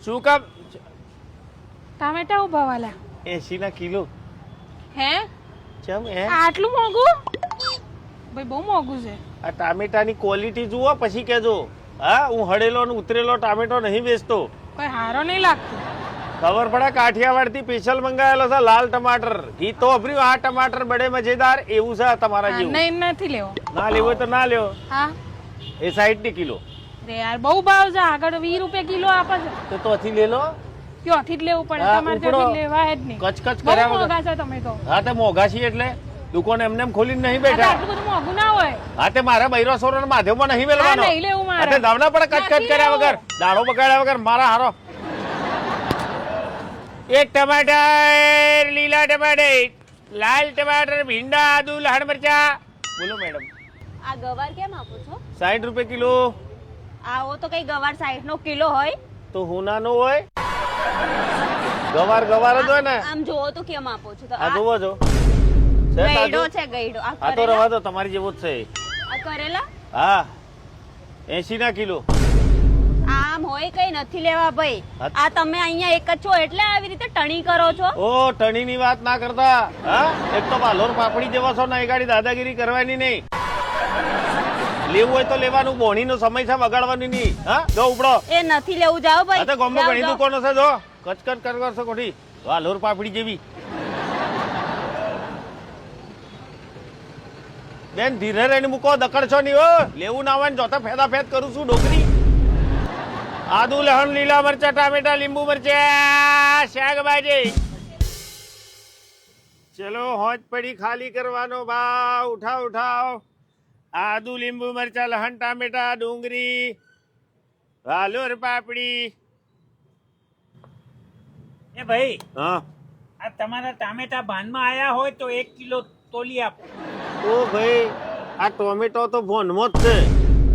શું કામ? ટામેટા ઉભા વાલા 80 ના કિલો. હે ચમ હે? આટલું મોંઘું? ભાઈ બહુ મોંઘું છે. આ ટામેટાની ક્વોલિટી જુઓ પછી કહેજો. હા, હું હળેલો ને ઉતરેલો ટામેટો નહીં વેચતો. કોઈ હારો નહીં લાગતું. ખબર પડે કાઠિયાવાડ થી સ્પેશિયલ મંગાવેલો છે લાલ ટમાટર. ઘી તો વાપર્યું. આ ટમાટર બડે મજેદાર એવું છે તમારા જેવું. નહીં નથી લેવો. ના લેવો હોય તો ના લેવો. હા એ 60 ની કિલો. રે યાર બહુ ભાવ છે. આગળ 20 રૂપિયા કિલો આપે છે. તો તોથી લે લો. ત્યાંથી જ લેવું પડે. હા, તમારે ઉપડો. ત્યાંથી લેવાય જ નહીં. કચકચ બહુ કર્યા વગર. મોંઘા છે તમે તો. હા તે મોંઘા છીએ એટલે દુકાન એમને એમ ખોલીને નહીં આ તો બેઠા. આટલું બધું મોંઘું ના હોય. હા તે મારા બૈરો સોરો માધ્યમમાં નહીં આ મેળવાનો. નહીં લેવું મારે. હા તે દાવના પડે કચકચ નથી કર્યા લેવું. વગર દાડો બગાડ્યા વગર મારા હારો. એક ટમાટર, લીલા ટમાટર, લાલ ટમાટર, ભીંડા, આદુ, લહણ મરચા. બોલો મેડમ. આ ગવાર કેમ આપો છો? 60 રૂપિયા કિલો. આવો તો કઈ ગવાર 60 નો કિલો હોય? તો હુનાનો હોય. ગવાર ગવાર જ હોય ને. આમ જોવો તો કેમ આપો છો? તો આ જોવો છો. છે ગઈડો તાજું? છે ગઈડો. આ તો કરેલા? રવા દો તમારી જેવો જ છે. આ કરેલા હા 80 ના કિલો. આમ હોય કઈ નથી લેવા ભાઈ. હા. આ તમે અહીંયા એક જ છો એટલે આવી રીતે ટણી કરો છો. ઓ ટણી ની વાત ના કરતા. હા એક તો વાલોર પાપડી જેવા છો ના એ ગાડી દાદાગીરી કરવાની નહીં. લેવું હોય તો લેવાનું. બોણી નો સમય છે વગાડવાની નહીં. હા જો ઉપડો. એ નથી લેવું જાઓ ભાઈ. આ તો ગામમાં જાઓ, ઘણી જાઓ. દુકાનો છે જો કચકચ કરવા છે કોઠી વાલોર પાપડી જેવી. બેન ધીરે રહીને મૂકો દકડ છો નહીં હો. લેવું ના હોય ને જોતા ફેદા ફેદ કરું છું ડોકરી. આદુ લહણ લીલા મરચા ટામેટા લીંબુ મરચા શાકભાજી. ચલો હોજ પડી ખાલી કરવાનો ભાવ. ઉઠાવ ઉઠાવ. આદુ લીંબુ મરચા લહણ ટામેટા ડુંગળી વાલોર પાપડી. એ ભાઈ હા આ તમારા ટામેટા ભાનમાં આયા હોય તો 1 કિલો તોલી આપો. ઓ ભાઈ આ ટોમેટો તો ભોનમાં જ છે.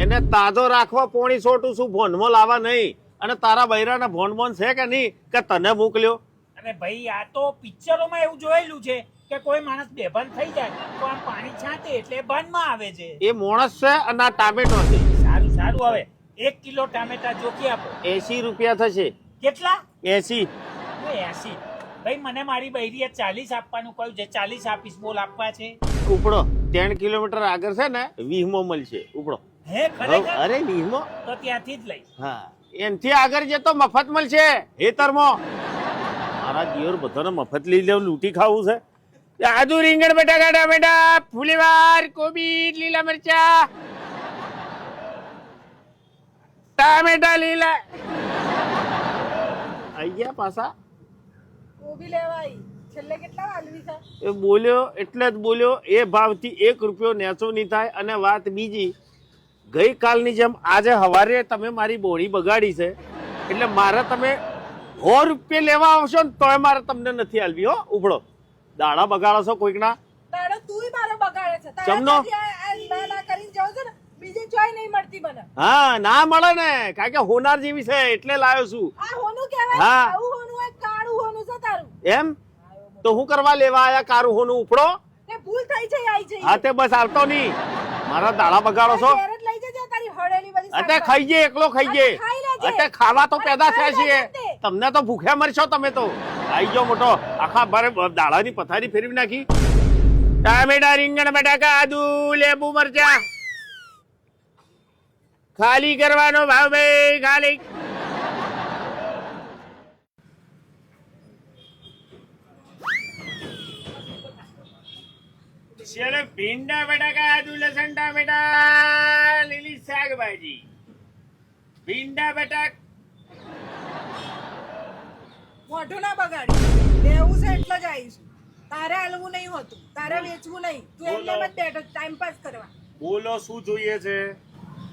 એને તાજો રાખવા પોણી સોટું શું ભોનમાં લાવવા નહીં. અને તારા બૈરાના ભોન છે કે નહીં કે તને મોકલ્યો. અરે ભાઈ આ તો પિક્ચરોમાં એવું જોયેલું છે કે કોઈ માણસ બેભાન થઈ જાય તો આમ પાણી છાંટે એટલે ભાનમાં આવે છે. એ માણસ છે અને આ ટામેટો છે. સારું સારું હવે 1 કિલો ટામેટા જોકી આપો. 80 રૂપિયા થશે. કેટલા? 80. 80. ભાઈ મને મારી બૈરીએ 40 આપવાનું કહ્યું છે. 40 આપીશ. બોલ આપવા છે? ઉપડો 10 કિલોમીટર આગળ છે ને 20 માં મળશે. ઉપડો. હે ખરેખર? અરે 20 માં. તો ત્યાંથી જ લઈશ. હા એનથી આગળ જતો મફત મળશે હેતરમાં. મારા દિયોર બધાને મફત લઈ લેવું લૂંટી ખાવું છે. આદુ રીંગણ બટાકા ટામેટા ફુલીવાર કોબી લીલા મરચા ટામેટા લીલા. આઈ ગયા પાછા. કોબી લેવાય. છેલ્લે કેટલા વાલવી છે? એ બોલ્યો એટલે જ બોલ્યો. એ ભાવથી 1 રૂપિયો નેચો નહીં થાય. અને વાત બીજી ગઈકાલની જેમ આજે સવારે તમે મારી બોડી બગાડી છે એટલે મારે તમે 100 રૂપિયા લેવા આવશો ને તોય મારે તમને નથી આલવી હો. ઉપડો. દાડા બગાડો છો કોઈકના. તારો તુંય મારો બગાડે છે. ચમનો? ના કરીને જાવ છો ને બીજી ચોય નહીં મળતી મને. હા ના મળે ને કારણ કે હોનાર જેવી છે એટલે લાવ્યો છું. આ હોનું કહેવાય. હા. આવું હોનું હોય કાળું હોનું છે તારું. એમ તો હું કરવા લેવા આયા કારું હોનું. ઉપડો. ને ભૂલ થઈ જાય આવી જાય. હા તે બસ આવતો નહીં. મારા દાડા બગાડો છો. ઘેર જ લઈ જજે તારી હળેલી બધી અત્યારે ખાઈ જે એકલો ખાઈ જે. ખાઈ લેજે. અત્યારે ખાવા તો અરે પેદા થયા ખાઈ છીએ. લેજે તે. તમને તો ભૂખ્યા મરશો તમે તો. આઈ ગયો મોટો આખા બારે દાડાની પથારી ફેરવી નાખી. ટામેટા રીંગણ બટાકા આદુ લેબુ મરચા ખાલી કરવાનો ભાવ ભાઈ ખાલી. ચલો ભીંડા બટાકા આદુ લસણ ટામેટા લીલી શાકભાજી ભીંડા બટાકા. મોઢું ના બગાડી. લેવું છે એટલે જ આવીશ. તારે હાલવું નહીં હોતું. તારે વેચવું નહીં. તું એમને જ બેઠો ટાઈમ પાસ કરવા. બોલો શું જોઈએ છે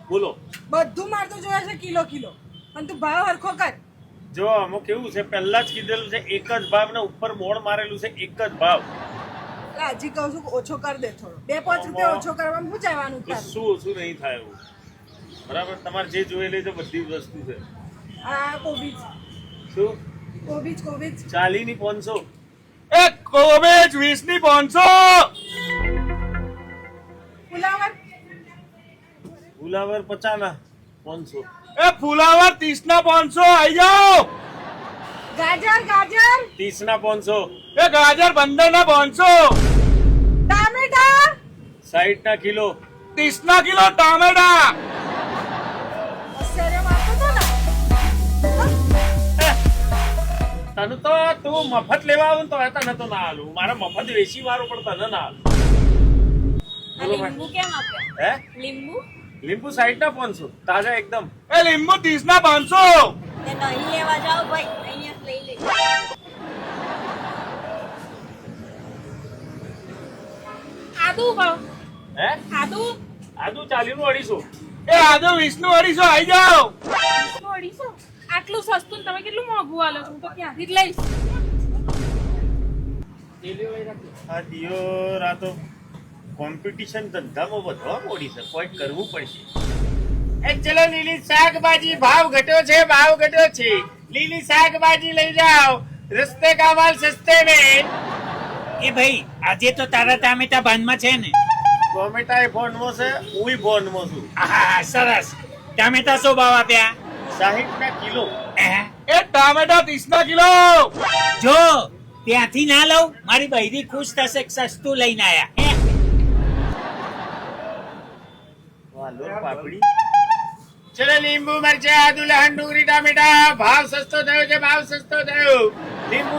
બોલો. બધું મારતો જોઈએ છે કિલો કિલો. પણ તું ભાવ હરખો કર. જો આમાં કેવું છે પહેલા જ કીધેલું છે એક જ ભાવ ને ઉપર બોર્ડ મારેલું છે એક જ ભાવ. હજી કહું છું ઓછો કર દે થોડો. 2-5 રૂપિયા ઓછો કરવામાં શું જવાનું તો તારું? શું નહીં થાય એવું. બરાબર તમારે જે જોઈ લેજો બધી વસ્તુ છે. આ કોબીજ શું કોબીજ 40 ની 500. એ કોબીજ 20 ની 500. ફુલાવર ફુલાવર 50 ના 500. એ ફુલાવર 30 ના 500 આઈ જાઓ. ગાજર ગાજર 30 ના 500. એ ગાજર 15 ના 500. ટામેટા 60 ના કિલો. 30 ના કિલો ટામેટા. અસરે મારતો તો ને તને તો તું મફત લેવા આવું ને તો તને તો ના આલું. મારે મફત વેચી વાળું પણ તને ના આલું. બોલો ભાઈ. લીંબુ કેમ આપ્યા? હે લીંબુ લીંબુ 60 ના 500 તાજા એકદમ. એ લીંબુ 30 ના 500. એ નહીં લેવા જાઓ ભાઈ, અહીંયા લઈ લે. આદુ ભાવ હે આદુ આદુ 40 નું 250. એ આદો 20 નું 250 આવી જાઓ. 250 આટલું સસ્તું ને તમે કેટલું મોંઘું આલો છો? હું તો ક્યાંથી જ લઈશ. આ દિયોર આ તો કોમ્પિટિશન ધંધામાં વધવા મોડી છે. કોઈ કરવું પડશે. એ ચલો લીલી શાકભાજી ભાવ ઘટ્યો છે, ભાવ ઘટ્યો છે. લીલી શાકભાજી લઈ જાઓ. રસ્તે કા માલ સસ્તે में. એ ભાઈ આજે તો તારા ટામેટા ભાનમાં છે ને? ટોમેટા એ ફોનમાં છે, હુંય ફોનમાં છું. આહા, સરસ. ટામેટા શું ભાવ આપ્યા? 60 ના કિલો. હે? એ ટામેટા 30 ના કિલો. જો ત્યાંથી ના લઉં, મારી બૈરી ખુશ થશે કે સસ્તું લઈને આયા. હે? વાલો પાપડી. ચલો લીંબુ મરચા આદુ લહણ ડુંગળી ટામેટા ભાવ સસ્તો થયો છે, ભાવ સસ્તો થયો. લીંબુ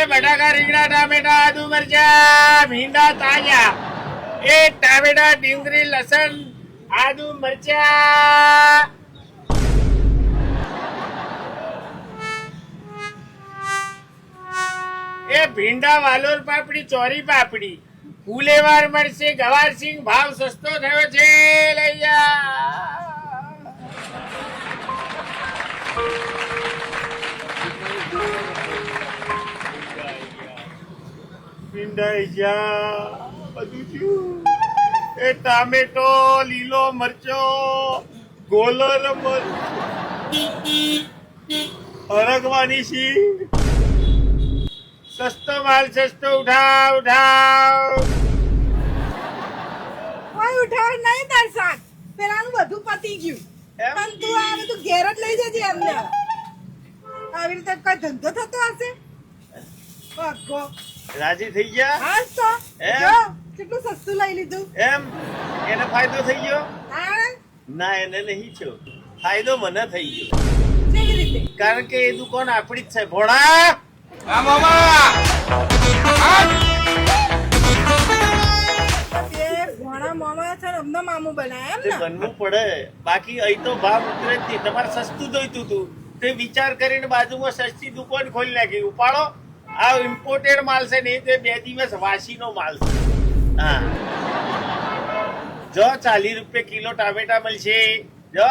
એ બટાકા રીંગણા ટામેટા આદુ મરચા ભીંડા તાજા. એ ટામેટા ડુંગળી લસણ આદુ મરચા. એ ભીંડા વાલોર પાપડી ચોરી પાપડી. ફુલેવાર મળશે ગવાર સિંગ ભાવ સસ્તો થયો છે, લઈ જા. ભીંડાઈ જા બધું થયું. એ ટામેટો લીલો મરચો ગોલર હરગવાની સિંગ. સસ્તો માલ સસ્તો ઉઠાવ ઉઠાવ. કોઈ ઉઠાવ નહીં તાર શાક. પેલાનું બધું પતી ગયું. એમ? પણ તું આ બધું ઘેર જ લઈ જજે એમને. આવી રીતે કઈ ધંધો થતો હશે? ભગો. રાજી થઈ ગયા હાસ તો એમ? જો કેટલું સસ્તું લઈ લીધું. એમ એને ફાયદો થઈ ગયો? હા ના એને નહીં થયો. ફાયદો મને થઈ ગયો. કેવી રીતે? કારણ કે એ દુકાન આપણી જ છે. ભોળા આ મામા. એ ઘણા મામા છે ને અમને મામું બનાય એમ તે ને? બનવું પડે. બાકી અહીં તો ભાવ ઉતરે જ નહીં. તમારે સસ્તું જોઈતું હતું તે વિચાર કરીને બાજુમાં સસ્તી દુકાન ખોલી નાખી. ઉપાડો આ ઇમ્પોર્ટેડ માલ છે ને તે 2 દિવસ વાસીનો માલ છે. હા જો 40 રૂપિયા કિલો ટામેટા મળશે. જો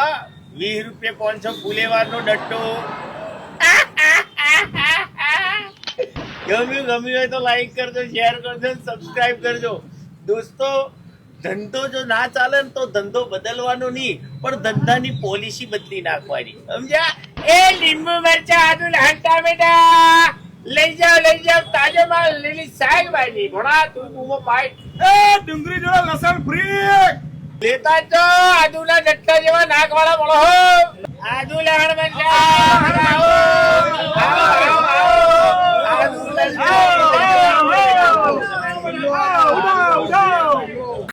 20 રૂપિયા 500 ફુલેવારનો ડટ્ટો. ગમ્યું હોય તો લાઈક કરજો, શેર કરજો, સબસ્ક્રાઇબ કરજો. દોસ્તો ધંધો જો ના ચાલે ને તો ધંધો બદલવાનો નહીં, પણ ધંધાની પોલિસી બદલી નાખવાની. સમજ્યા? એ લીંબુ મરચા આદુ લહણ ટામેટા લઈ જાઓ તાજો માલ લીલી શાકભાજી. ઘોડા તું બૂમો પાડ. એ ડુંગળી જોડે લસણ ફ્રી. લેતા તો આદુના જટ્ટા જેવા નાક વાળા મળો. આદુ લહણ મરચા